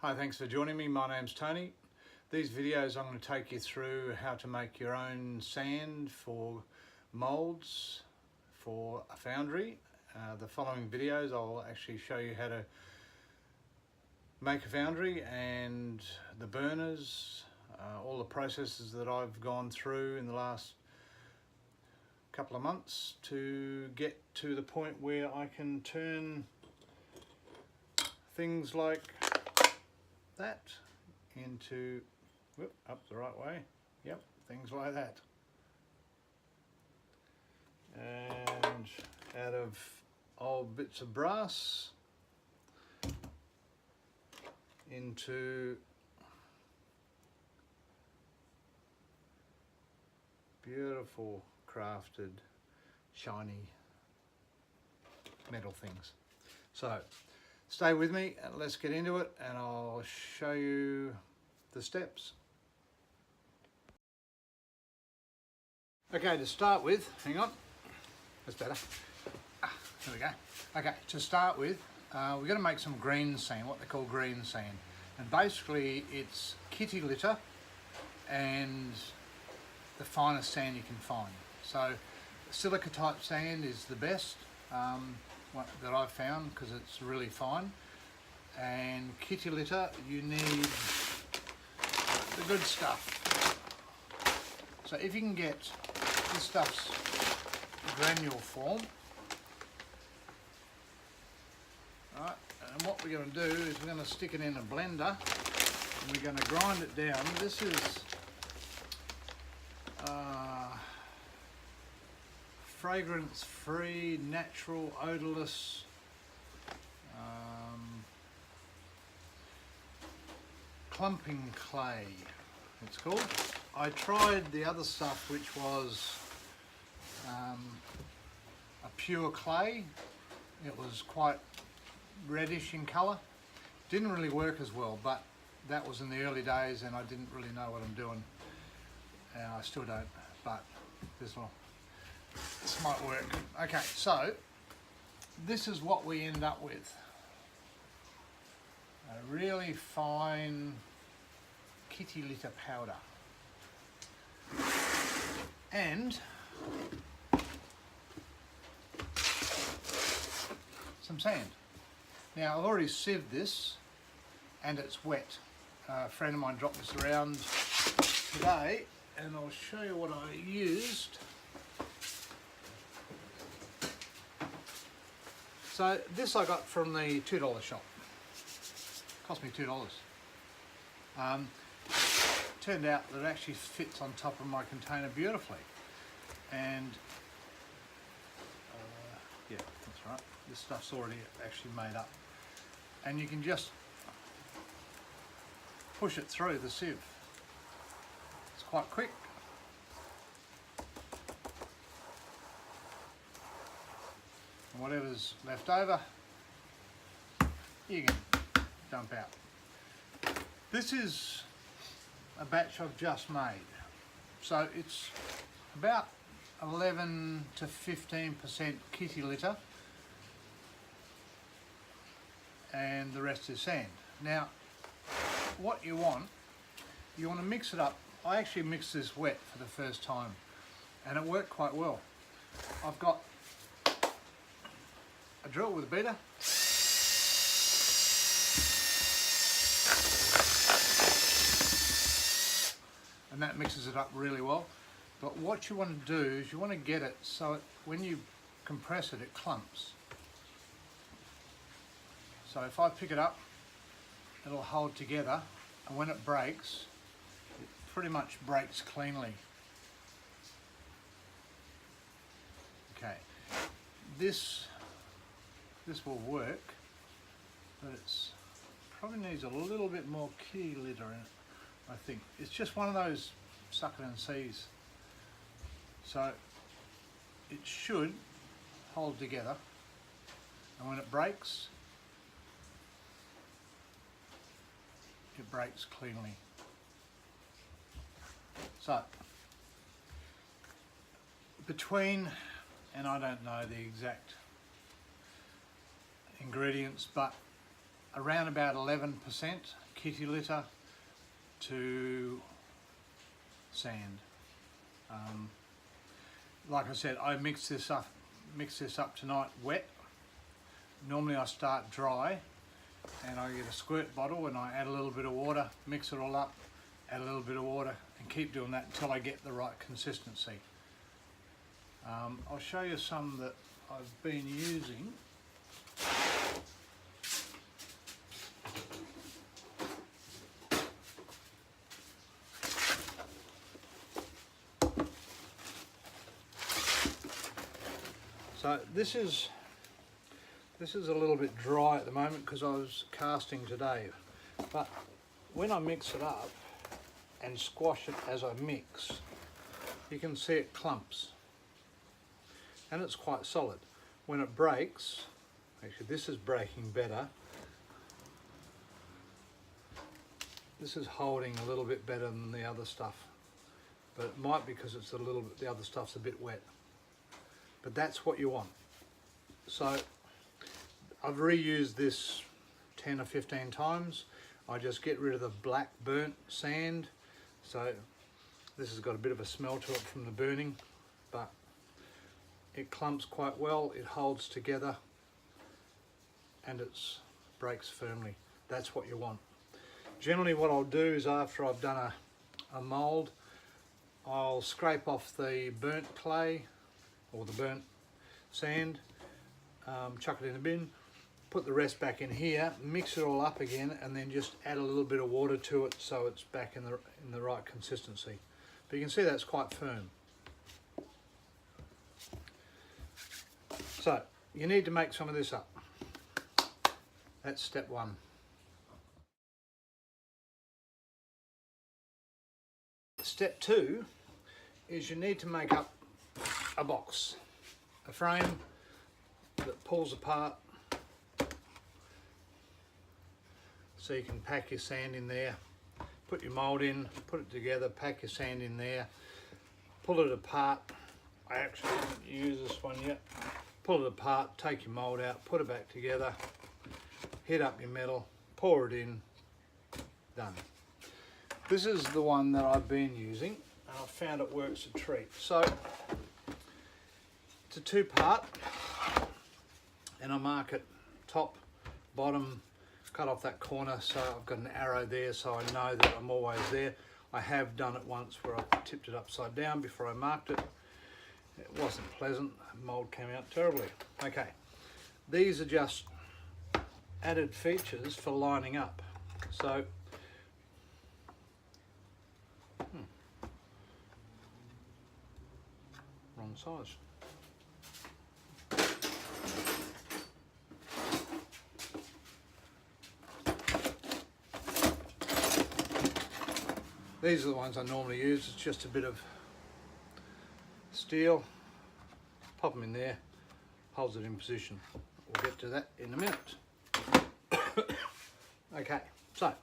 Hi, thanks for joining me. My name's Tony. These videos I'm going to take you through how to make your own sand for moulds for a foundry. The following videos I'll actually show you how to make a foundry and the burners, all the processes that I've gone through in the last couple of months to get to the point where I can turn things like that into, whoop, up the right way, yep, things like that. And out of old bits of brass into beautiful crafted shiny metal things. So stay with me and let's get into it and I'll show you the steps. Okay, to start with, hang on, that's better. There we go. Okay, to start with, we're going to make some green sand, what they call green sand. And basically it's kitty litter and the finest sand you can find. So silica type sand is the best that I've found because it's really fine. And kitty litter, you need the good stuff. So if you can get this stuff's granule form, right, and what we're going to do is we're going to stick it in a blender and we're going to grind it down. This is fragrance-free, natural, odorless clumping clay, it's called. I tried the other stuff which was a pure clay. It was quite reddish in colour. Didn't really work as well, but that was in the early days and I didn't really know what I'm doing. And I still don't, but this might work. Okay, so this is what we end up with. A really fine kitty litter powder. And some sand. Now I've already sieved this and it's wet. A friend of mine dropped this around today and I'll show you what I used. So this I got from the $2 shop. Cost me $2. Turned out that it actually fits on top of my container beautifully. And yeah, that's right. This stuff's already actually made up. And you can just push it through the sieve. It's quite quick. And whatever's left over, you can dump out. This is a batch I've just made. So it's about 11 to 15% kitty litter and the rest is sand. Now what you want to mix it up. I actually mixed this wet for the first time and it worked quite well. I've got a drill with a beater. And that mixes it up really well. But what you want to do is you want to get it so when you compress it, it clumps. So if I pick it up, it'll hold together, and when it breaks, it pretty much breaks cleanly. Okay, this will work, but it's probably needs a little bit more kitty litter in it. I think it's just one of those suck it and sees. So it should hold together, and when it breaks cleanly. So between, and I don't know the exact ingredients, but around about 11% kitty litter to sand. Like I said, I mix this up tonight wet. Normally I start dry and I get a squirt bottle and I add a little bit of water, mix it all up, add a little bit of water and keep doing that until I get the right consistency. I'll show you some that I've been using. So this is a little bit dry at the moment because I was casting today, but when I mix it up and squash it as I mix, you can see it clumps and it's quite solid. When it breaks, actually this is breaking better, this is holding a little bit better than the other stuff, but it might be because it's a little bit, the other stuff's a bit wet. But that's what you want. So I've reused this 10 or 15 times. I just get rid of the black burnt sand. So this has got a bit of a smell to it from the burning, but it clumps quite well, it holds together and it breaks firmly. That's what you want. Generally what I'll do is after I've done a mould, I'll scrape off the burnt clay or the burnt sand, chuck it in the bin, put the rest back in here, mix it all up again and then just add a little bit of water to it so it's back in the right consistency. But you can see that's quite firm. So you need to make some of this up. That's step one. Step two is you need to make up a box, a frame that pulls apart so you can pack your sand in there, put your mould in, put it together, pack your sand in there, pull it apart. I actually didn't use this one yet. Pull it apart, take your mould out, put it back together, heat up your metal, pour it in, done. This is the one that I've been using and I found it works a treat. So it's a two-part and I mark it top, bottom, cut off that corner so I've got an arrow there so I know that I'm always there. I have done it once where I tipped it upside down before I marked it. It wasn't pleasant, the mould came out terribly. Okay, these are just added features for lining up. So wrong size. These are the ones I normally use. It's just a bit of steel, pop them in there, holds it in position. We'll get to that in a minute. Okay, so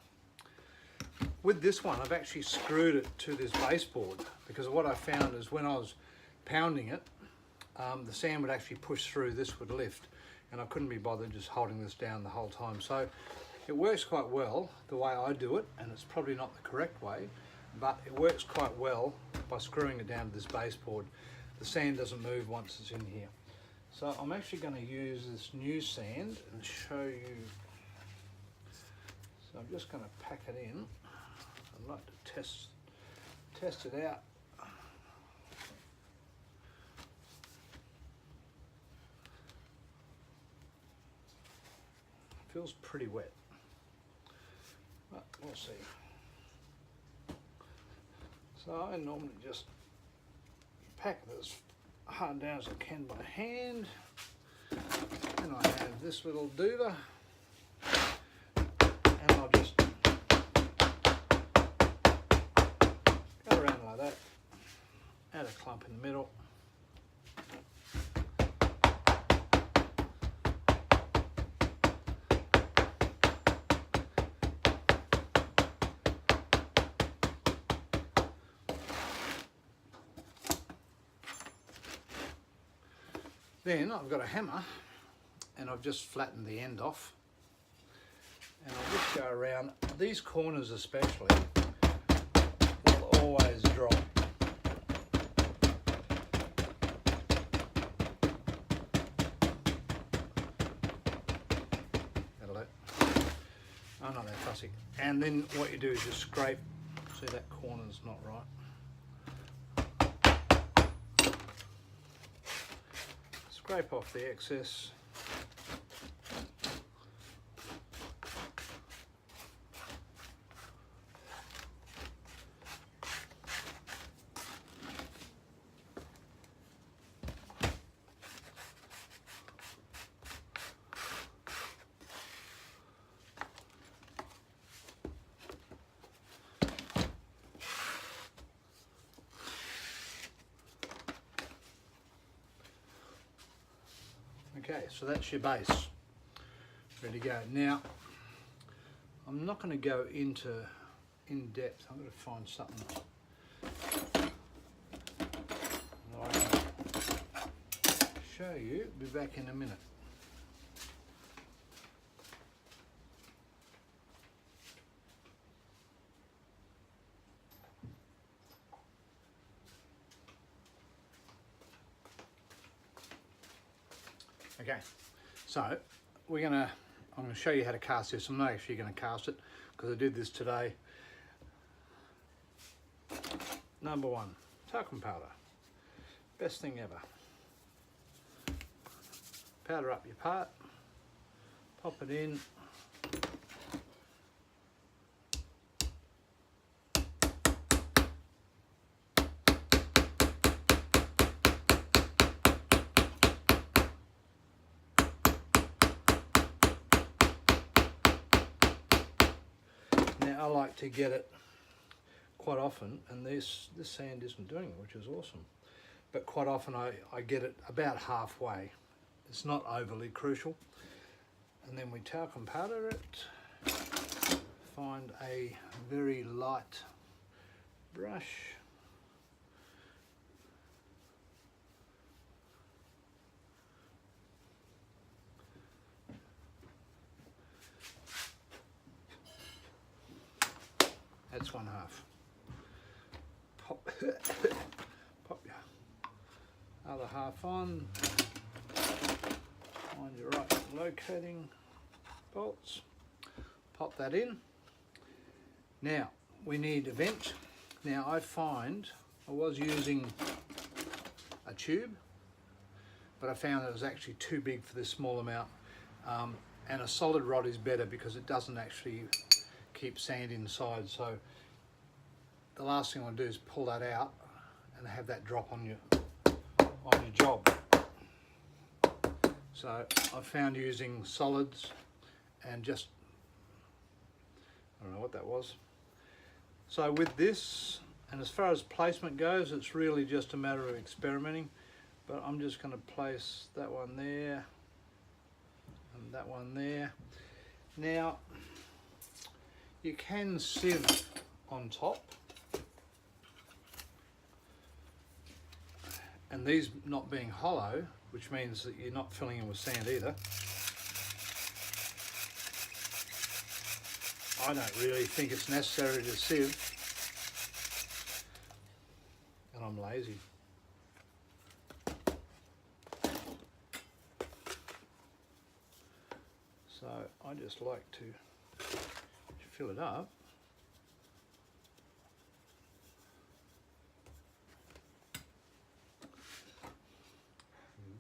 with this one I've actually screwed it to this baseboard because what I found is when I was pounding it, the sand would actually push through, this would lift, and I couldn't be bothered just holding this down the whole time. So it works quite well the way I do it, and it's probably not the correct way, but it works quite well by screwing it down to this baseboard. The sand doesn't move once it's in here. So I'm actually going to use this new sand and show you. So I'm just going to pack it in. I'd like to test it out. Feels pretty wet, but we'll see. So I normally just pack it as hard down as I can by hand. And I have this little doover, and I'll just go around like that, add a clump in the middle. Then I've got a hammer and I've just flattened the end off, and I'll just go around. These corners especially will always drop. That'll do. I'm not that fussy. And then what you do is just scrape. See, that corner's not right. Scrape off the excess. Okay, so that's your base, ready to go. Now, I'm not going to go into in depth. I'm going to find something that I can show you. Be back in a minute. Okay, so I'm going to show you how to cast this. I'm not actually going to cast it because I did this today. Number one, talcum powder. Best thing ever. Powder up your part, pop it in. I like to get it quite often, and this sand isn't doing it, which is awesome. But quite often I get it about halfway. It's not overly crucial. And then we talcum powder it. Find a very light brush. That's one half. Pop, pop your other half on. Find your right locating bolts. Pop that in. Now we need a vent. Now I was using a tube, but I found it was actually too big for this small amount. And a solid rod is better because it doesn't actually keep sand inside. So the last thing I want to do is pull that out and have that drop on your job. So I found using solids and just, I don't know what that was. So with this, and as far as placement goes, it's really just a matter of experimenting, but I'm just going to place that one there and that one there. Now you can sieve on top, and these not being hollow, which means that you're not filling in with sand either. I don't really think it's necessary to sieve, and I'm lazy. So I just like to fill it up.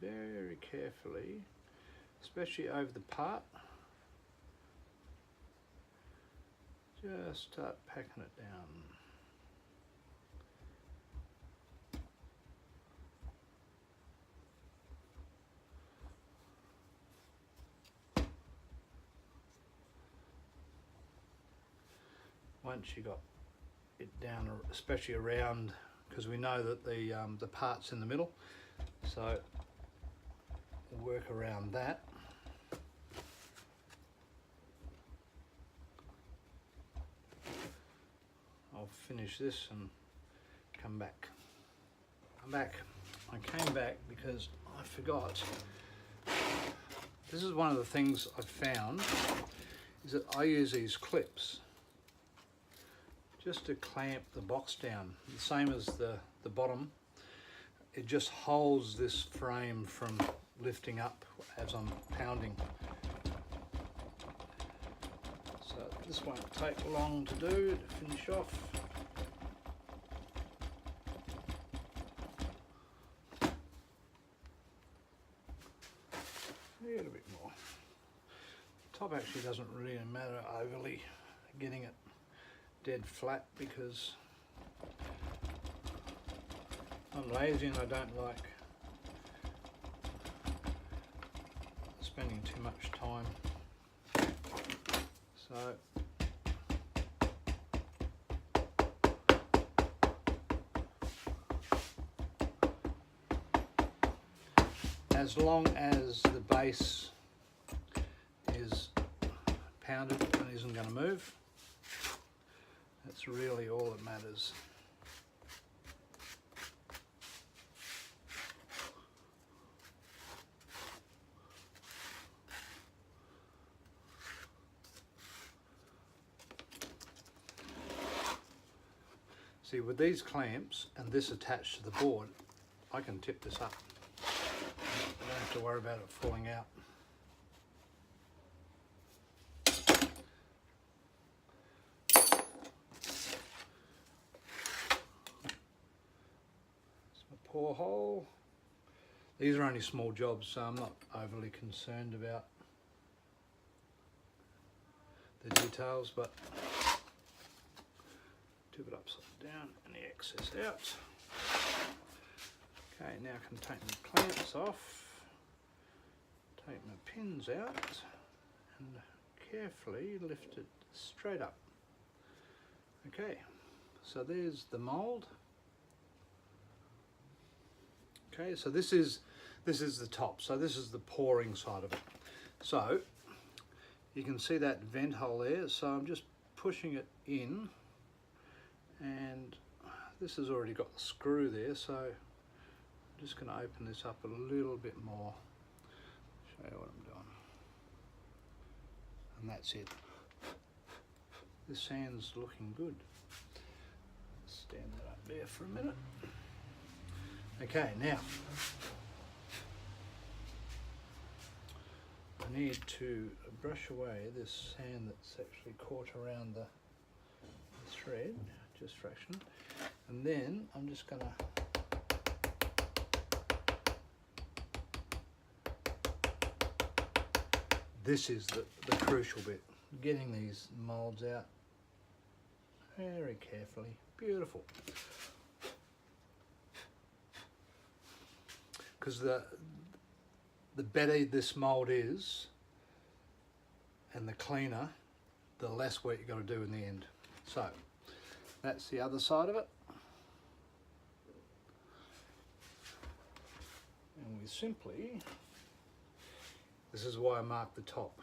Very carefully, especially over the part. Just start packing it down. Once you got it down, especially around, because we know that the part's in the middle, so we'll work around that. I'll finish this and come back. I'm back. I came back because I forgot. This is one of the things I've found is that I use these clips just to clamp the box down, the same as the bottom. It just holds this frame from lifting up as I'm pounding. So this won't take long to do to finish off. A little bit more. Top actually doesn't really matter overly getting it dead flat because I'm lazy and I don't like spending too much time. So as long as the base is pounded and isn't going to move, that's really all that matters. See, with these clamps and this attached to the board, I can tip this up. I don't have to worry about it falling out. It's my pour hole. These are only small jobs, so I'm not overly concerned about the details, but tip it upside down and the excess out. Okay, now I can take my clamps off, take my pins out and carefully lift it straight up. Okay, so there's the mould. Okay, so this is the top, so this is the pouring side of it. So you can see that vent hole there, so I'm just pushing it in, and this has already got the screw there, so I'm just going to open this up a little bit more, show you what I'm doing, and that's it. This sand's looking good. Stand that up there for a minute. Okay, now I need to brush away this sand that's actually caught around the thread, just fraction, and then I'm just going to this is the crucial bit, getting these moulds out very carefully. Beautiful. Because the better this mould is and the cleaner, the less work you've got to do in the end. So that's the other side of it. And we simply, this is why I marked the top.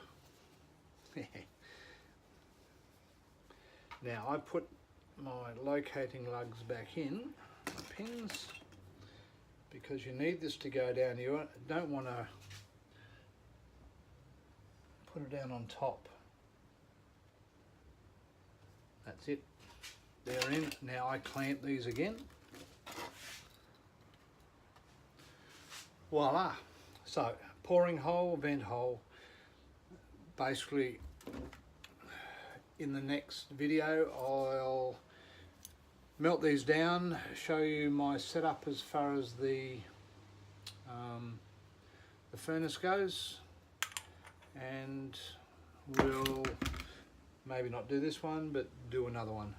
Now I put my locating lugs back in, my pins, because you need this to go down. You don't want to put it down on top. That's it. They're in. Now I clamp these again. Voila. So pouring hole, vent hole. Basically, in the next video I'll melt these down, show you my setup as far as the furnace goes, and we'll maybe not do this one but do another one.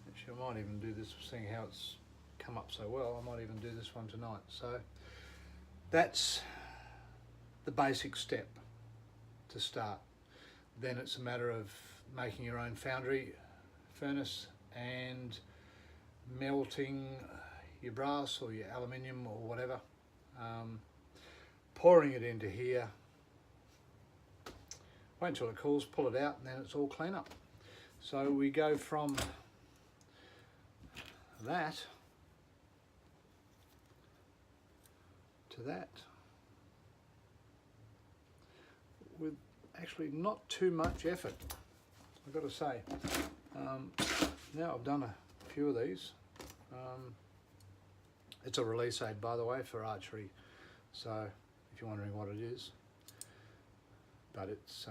Actually I might even do this, seeing how it's come up so well, I might even do this one tonight. So that's the basic step to start. Then it's a matter of making your own foundry, furnace, and melting your brass or your aluminium or whatever, pouring it into here, wait until it cools, pull it out, and then it's all clean up. So we go from that to that with actually not too much effort, I've got to say. Now I've done a few of these. It's a release aid, by the way, for archery, so if you're wondering what it is, but it's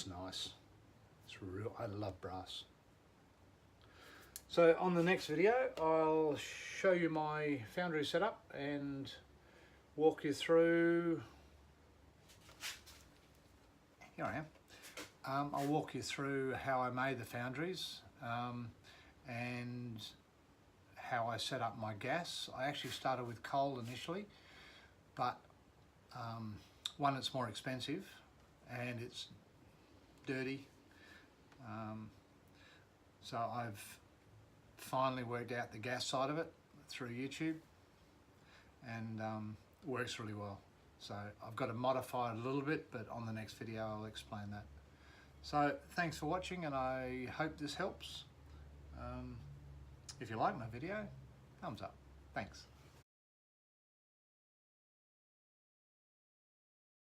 nice. It's real. I love brass. So on the next video I'll show you my foundry setup and walk you through. Here I am. I'll walk you through how I made the foundries and how I set up my gas. I actually started with coal initially, but one, it's more expensive and it's dirty. So I've finally worked out the gas side of it through YouTube, and works really well. So I've got to modify it a little bit, but on the next video I'll explain that. So thanks for watching, and I hope this helps. If you like my video, thumbs up. Thanks.